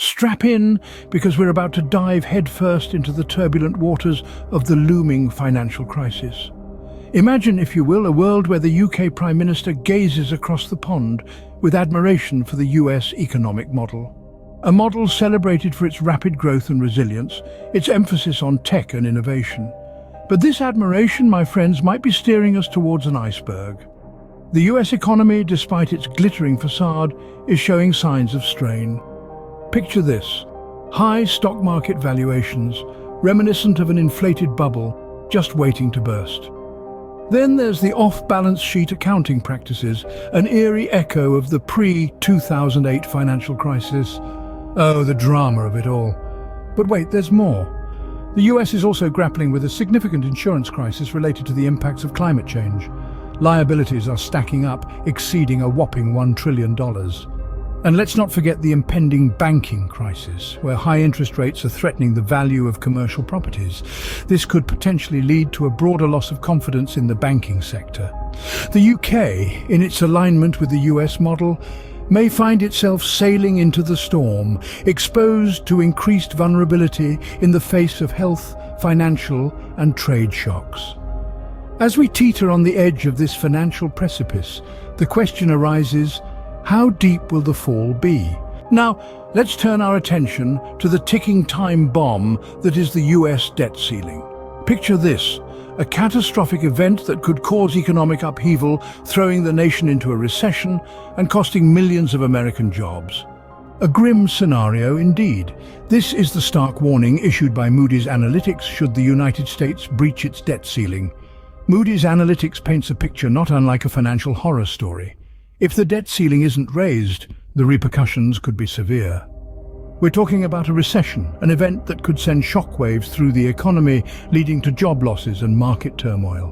Strap in, because we're about to dive headfirst into the turbulent waters of the looming financial crisis. Imagine, if you will, a world where the UK Prime Minister gazes across the pond with admiration for the US economic model. A model celebrated for its rapid growth and resilience, its emphasis on tech and innovation. But this admiration, my friends, might be steering us towards an iceberg. The US economy, despite its glittering facade, is showing signs of strain. Picture this: high stock market valuations, reminiscent of an inflated bubble, just waiting to burst. Then there's the off-balance sheet accounting practices, an eerie echo of the pre-2008 financial crisis. Oh, the drama of it all. But wait, there's more. The US is also grappling with a significant insurance crisis related to the impacts of climate change. Liabilities are stacking up, exceeding a whopping $1 trillion. And let's not forget the impending banking crisis, where high interest rates are threatening the value of commercial properties. This could potentially lead to a broader loss of confidence in the banking sector. The UK, in its alignment with the US model, may find itself sailing into the storm, exposed to increased vulnerability in the face of health, financial and trade shocks. As we teeter on the edge of this financial precipice, the question arises: how deep will the fall be? Now, let's turn our attention to the ticking time bomb that is the US debt ceiling. Picture this: a catastrophic event that could cause economic upheaval, throwing the nation into a recession and costing millions of American jobs. A grim scenario indeed. This is the stark warning issued by Moody's Analytics should the United States breach its debt ceiling. Moody's Analytics paints a picture not unlike a financial horror story. If the debt ceiling isn't raised, the repercussions could be severe. We're talking about a recession, an event that could send shockwaves through the economy, leading to job losses and market turmoil.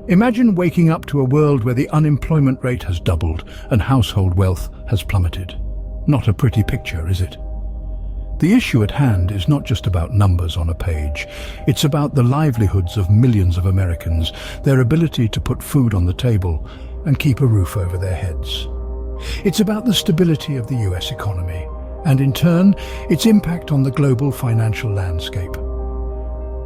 Imagine waking up to a world where the unemployment rate has doubled and household wealth has plummeted. Not a pretty picture, is it? The issue at hand is not just about numbers on a page. It's about the livelihoods of millions of Americans, their ability to put food on the table and keep a roof over their heads. It's about the stability of the US economy, and in turn, its impact on the global financial landscape.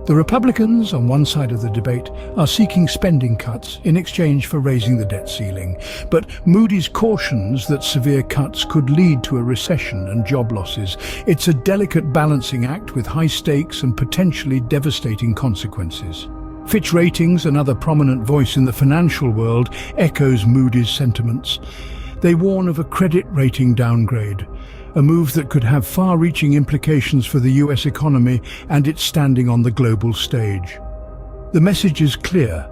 The Republicans on one side of the debate are seeking spending cuts in exchange for raising the debt ceiling, but Moody's cautions that severe cuts could lead to a recession and job losses. It's a delicate balancing act with high stakes and potentially devastating consequences. Fitch Ratings, another prominent voice in the financial world, echoes Moody's sentiments. They warn of a credit rating downgrade, a move that could have far-reaching implications for the US economy and its standing on the global stage. The message is clear.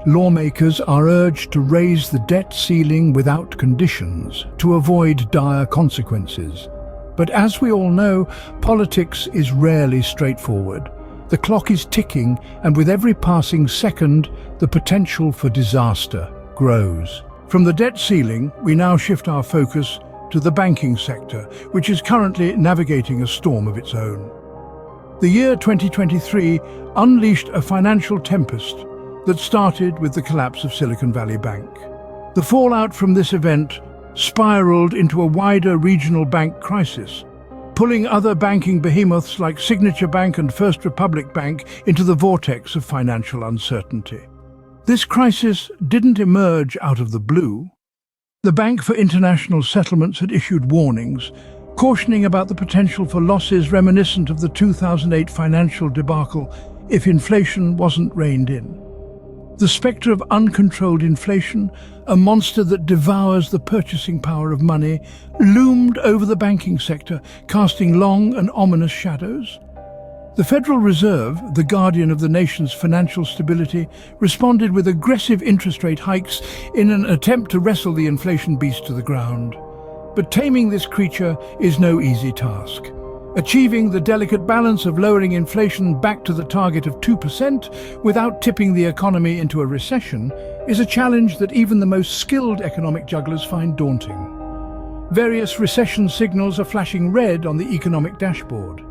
Lawmakers are urged to raise the debt ceiling without conditions to avoid dire consequences. But as we all know, politics is rarely straightforward. The clock is ticking, and with every passing second, the potential for disaster grows. From the debt ceiling, we now shift our focus to the banking sector, which is currently navigating a storm of its own. The year 2023 unleashed a financial tempest that started with the collapse of Silicon Valley Bank. The fallout from this event spiraled into a wider regional bank crisis, pulling other banking behemoths like Signature Bank and First Republic Bank into the vortex of financial uncertainty. This crisis didn't emerge out of the blue. The Bank for International Settlements had issued warnings, cautioning about the potential for losses reminiscent of the 2008 financial debacle if inflation wasn't reined in. The spectre of uncontrolled inflation, a monster that devours the purchasing power of money, loomed over the banking sector, casting long and ominous shadows. The Federal Reserve, the guardian of the nation's financial stability, responded with aggressive interest rate hikes in an attempt to wrestle the inflation beast to the ground. But taming this creature is no easy task. Achieving the delicate balance of lowering inflation back to the target of 2% without tipping the economy into a recession is a challenge that even the most skilled economic jugglers find daunting. Various recession signals are flashing red on the economic dashboard.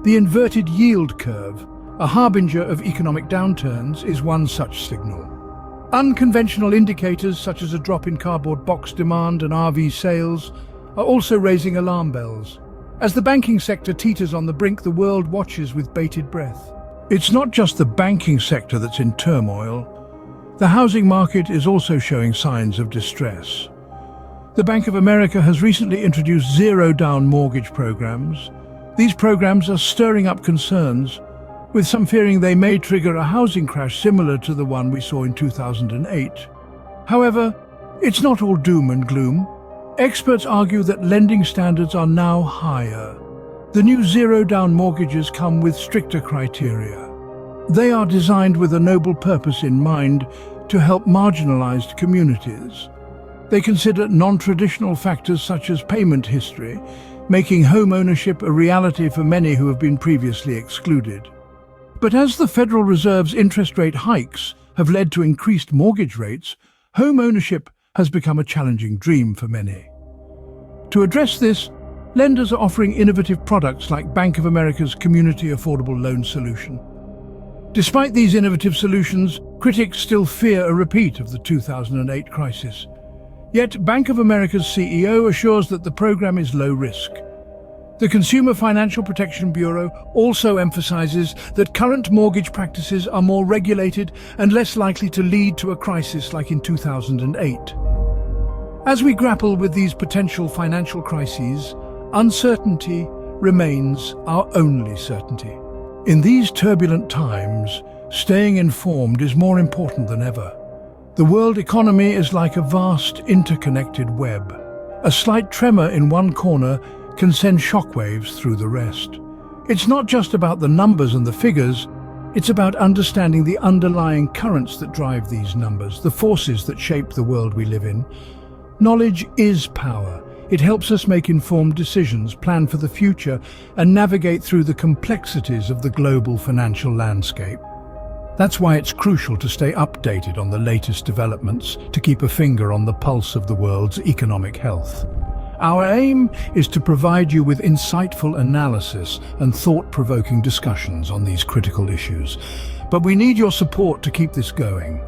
The inverted yield curve, a harbinger of economic downturns, is one such signal. Unconventional indicators such as a drop in cardboard box demand and RV sales are also raising alarm bells. As the banking sector teeters on the brink, the world watches with bated breath. It's not just the banking sector that's in turmoil. The housing market is also showing signs of distress. The Bank of America has recently introduced zero-down mortgage programs. These programs are stirring up concerns, with some fearing they may trigger a housing crash similar to the one we saw in 2008. However, it's not all doom and gloom. Experts argue that lending standards are now higher. The new zero-down mortgages come with stricter criteria. They are designed with a noble purpose in mind to help marginalized communities. They consider non-traditional factors such as payment history, making home ownership a reality for many who have been previously excluded. But as the Federal Reserve's interest rate hikes have led to increased mortgage rates, home ownership has become a challenging dream for many. To address this, lenders are offering innovative products like Bank of America's Community Affordable Loan Solution. Despite these innovative solutions, critics still fear a repeat of the 2008 crisis. Yet Bank of America's CEO assures that the program is low risk. The Consumer Financial Protection Bureau also emphasizes that current mortgage practices are more regulated and less likely to lead to a crisis like in 2008. As we grapple with these potential financial crises, uncertainty remains our only certainty. In these turbulent times, staying informed is more important than ever. The world economy is like a vast, interconnected web. A slight tremor in one corner can send shockwaves through the rest. It's not just about the numbers and the figures, it's about understanding the underlying currents that drive these numbers, the forces that shape the world we live in. Knowledge is power. It helps us make informed decisions, plan for the future, and navigate through the complexities of the global financial landscape. That's why it's crucial to stay updated on the latest developments, to keep a finger on the pulse of the world's economic health. Our aim is to provide you with insightful analysis and thought-provoking discussions on these critical issues. But we need your support to keep this going.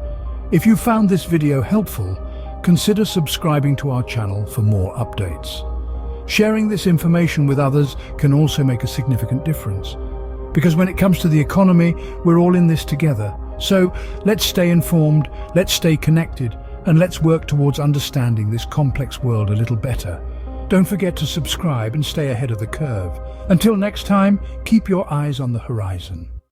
If you found this video helpful, consider subscribing to our channel for more updates. Sharing this information with others can also make a significant difference. Because when it comes to the economy, we're all in this together. So let's stay informed, let's stay connected, and let's work towards understanding this complex world a little better. Don't forget to subscribe and stay ahead of the curve. Until next time, keep your eyes on the horizon.